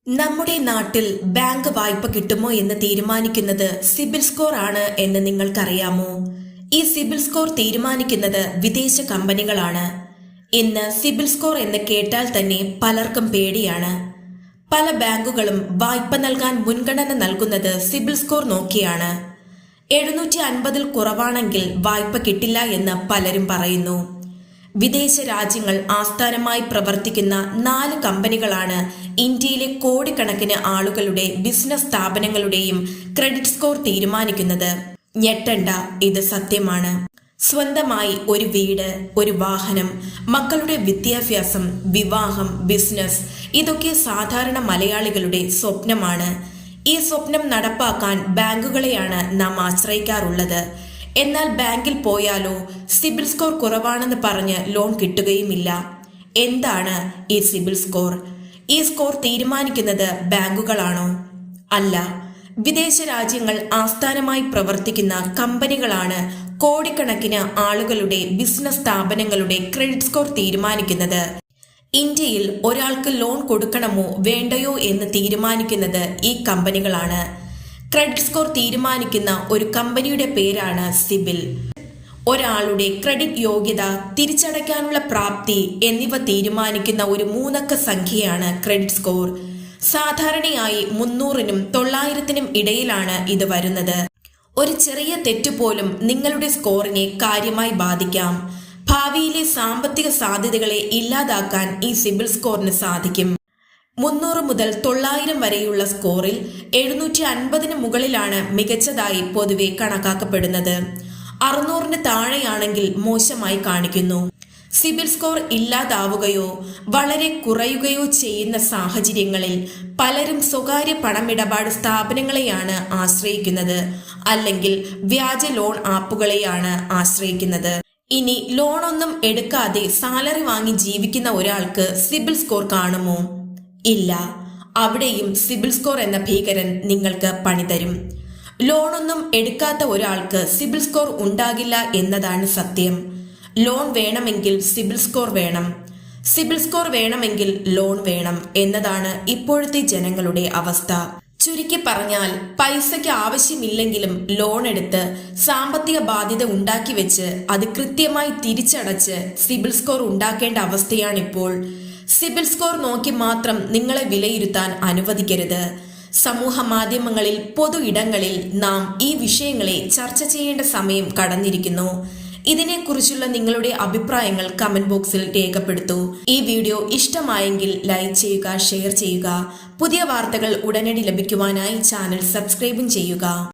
നമ്മുടെ നാട്ടിൽ ബാങ്ക് വായ്പ കിട്ടുമോ എന്ന് തീരുമാനിക്കുന്നത് സിബിൽ സ്കോർ ആണ് എന്ന് നിങ്ങൾക്കറിയാമോ? ഈ സിബിൽ സ്കോർ തീരുമാനിക്കുന്നത് വിദേശ കമ്പനികളാണ്. ഇന്ന് സിബിൽ സ്കോർ എന്ന് കേട്ടാൽ തന്നെ പലർക്കും പേടിയാണ്. പല ബാങ്കുകളും വായ്പ നൽകാൻ മുൻഗണന നൽകുന്നത് സിബിൽ സ്കോർ നോക്കിയാണ്. 750 കുറവാണെങ്കിൽ വായ്പ കിട്ടില്ല എന്ന് പലരും പറയുന്നു. വിദേശ രാജ്യങ്ങൾ ആസ്ഥാനമായി പ്രവർത്തിക്കുന്ന 4 കമ്പനികളാണ് ഇന്ത്യയിലെ കോടിക്കണക്കിന് ആളുകളുടെ ബിസിനസ് സ്ഥാപനങ്ങളുടെയും ക്രെഡിറ്റ് സ്കോർ തീരുമാനിക്കുന്നത്. ഞെട്ടണ്ട, ഇത് സത്യമാണ്. സ്വന്തമായി ഒരു വീട്, ഒരു വാഹനം, മക്കളുടെ വിദ്യാഭ്യാസം, വിവാഹം, ബിസിനസ് ഇതൊക്കെ സാധാരണ മലയാളികളുടെ സ്വപ്നമാണ്. ഈ സ്വപ്നം നടപ്പാക്കാൻ ബാങ്കുകളെയാണ് നാം ആശ്രയിക്കാറുള്ളത്. എന്നാൽ ബാങ്കിൽ പോയാലോ സിബിൽ സ്കോർ കുറവാണെന്ന് പറഞ്ഞ് ലോൺ കിട്ടുകയുമില്ല. എന്താണ് ഈ സിബിൽ സ്കോർ? ഈ സ്കോർ തീരുമാനിക്കുന്നത് ബാങ്കുകളാണോ? അല്ല, വിദേശ രാജ്യങ്ങൾ ആസ്ഥാനമായി പ്രവർത്തിക്കുന്ന കമ്പനികളാണ് കോടിക്കണക്കിന് ആളുകളുടെ ബിസിനസ് സ്ഥാപനങ്ങളുടെ ക്രെഡിറ്റ് സ്കോർ തീരുമാനിക്കുന്നത്. ഇന്ത്യയിൽ ഒരാൾക്ക് ലോൺ കൊടുക്കണമോ വേണ്ടയോ എന്ന് തീരുമാനിക്കുന്നത് ഈ കമ്പനികളാണ്. ക്രെഡിറ്റ് സ്കോർ തീരുമാനിക്കുന്ന ഒരു കമ്പനിയുടെ പേരാണ് സിബിൽ. ഒരാളുടെ ക്രെഡിറ്റ് യോഗ്യത, തിരിച്ചടയ്ക്കാനുള്ള പ്രാപ്തി എന്നിവ തീരുമാനിക്കുന്ന ഒരു 3 അക്ക സംഖ്യയാണ് ക്രെഡിറ്റ് സ്കോർ. സാധാരണയായി 300-നും 900-നും ഇടയിലാണ് ഇത് വരുന്നത്. ഒരു ചെറിയ തെറ്റുപോലും നിങ്ങളുടെ സ്കോറിനെ കാര്യമായി ബാധിക്കാം. ഭാവിയിലെ സാമ്പത്തിക സാധ്യതകളെ ഇല്ലാതാക്കാൻ ഈ സിബിൽ സ്കോറിന് സാധിക്കും. 300 മുതൽ 900 വരെയുള്ള സ്കോറിൽ 750-ന് മുകളിലാണ് മികച്ചതായി പൊതുവെ കണക്കാക്കപ്പെടുന്നത്. 600-ന് താഴെയാണെങ്കിൽ മോശമായി കാണിക്കുന്നു. സിബിൽ സ്കോർ ഇല്ലാതാവുകയോ വളരെ കുറയുകയോ ചെയ്യുന്ന സാഹചര്യങ്ങളിൽ പലരും സ്വകാര്യ പണമിടപാട് സ്ഥാപനങ്ങളെയാണ് ആശ്രയിക്കുന്നത്, അല്ലെങ്കിൽ വ്യാജ ലോൺ ആപ്പുകളെയാണ് ആശ്രയിക്കുന്നത്. ഇനി ലോണൊന്നും എടുക്കാതെ സാലറി വാങ്ങി ജീവിക്കുന്ന ഒരാൾക്ക് സിബിൽ സ്കോർ കാണുമോ? ഇല്ല. അവിടെയും സിബിൽ സ്കോർ എന്ന ഭീകരൻ നിങ്ങൾക്ക് പണി തരും. ലോണൊന്നും എടുക്കാത്ത ഒരാൾക്ക് സിബിൽ സ്കോർ ഉണ്ടാകില്ല എന്നതാണ് സത്യം. ലോൺ വേണമെങ്കിൽ സിബിൽ സ്കോർ വേണം, സിബിൽ സ്കോർ വേണമെങ്കിൽ ലോൺ വേണം എന്നതാണ് ഇപ്പോഴത്തെ ജനങ്ങളുടെ അവസ്ഥ. ചുരുക്കി പറഞ്ഞാൽ, പൈസയ്ക്ക് ആവശ്യമില്ലെങ്കിലും ലോൺ എടുത്ത് സാമ്പത്തിക ബാധ്യത ഉണ്ടാക്കി വെച്ച് അത് കൃത്യമായി തിരിച്ചടച്ച് സിബിൽ സ്കോർ ഉണ്ടാക്കേണ്ട അവസ്ഥയാണിപ്പോൾ. സിബിൽ സ്കോർ നോക്കി മാത്രം നിങ്ങളെ വിലയിരുത്താൻ അനുവദിക്കരുത്. സമൂഹ മാധ്യമങ്ങളിൽ, പൊതു ഇടങ്ങളിൽ നാം ഈ വിഷയങ്ങളെ ചർച്ച ചെയ്യേണ്ട സമയം കടന്നിരിക്കുന്നു. ഇതിനെക്കുറിച്ചുള്ള നിങ്ങളുടെ അഭിപ്രായങ്ങൾ കമന്റ് ബോക്സിൽ രേഖപ്പെടുത്തൂ. ഈ വീഡിയോ ഇഷ്ടമായെങ്കിൽ ലൈക്ക് ചെയ്യുക, ഷെയർ ചെയ്യുക. പുതിയ വാർത്തകൾ ഉടനടി ലഭിക്കുവാനായി ചാനൽ സബ്സ്ക്രൈബും ചെയ്യുക.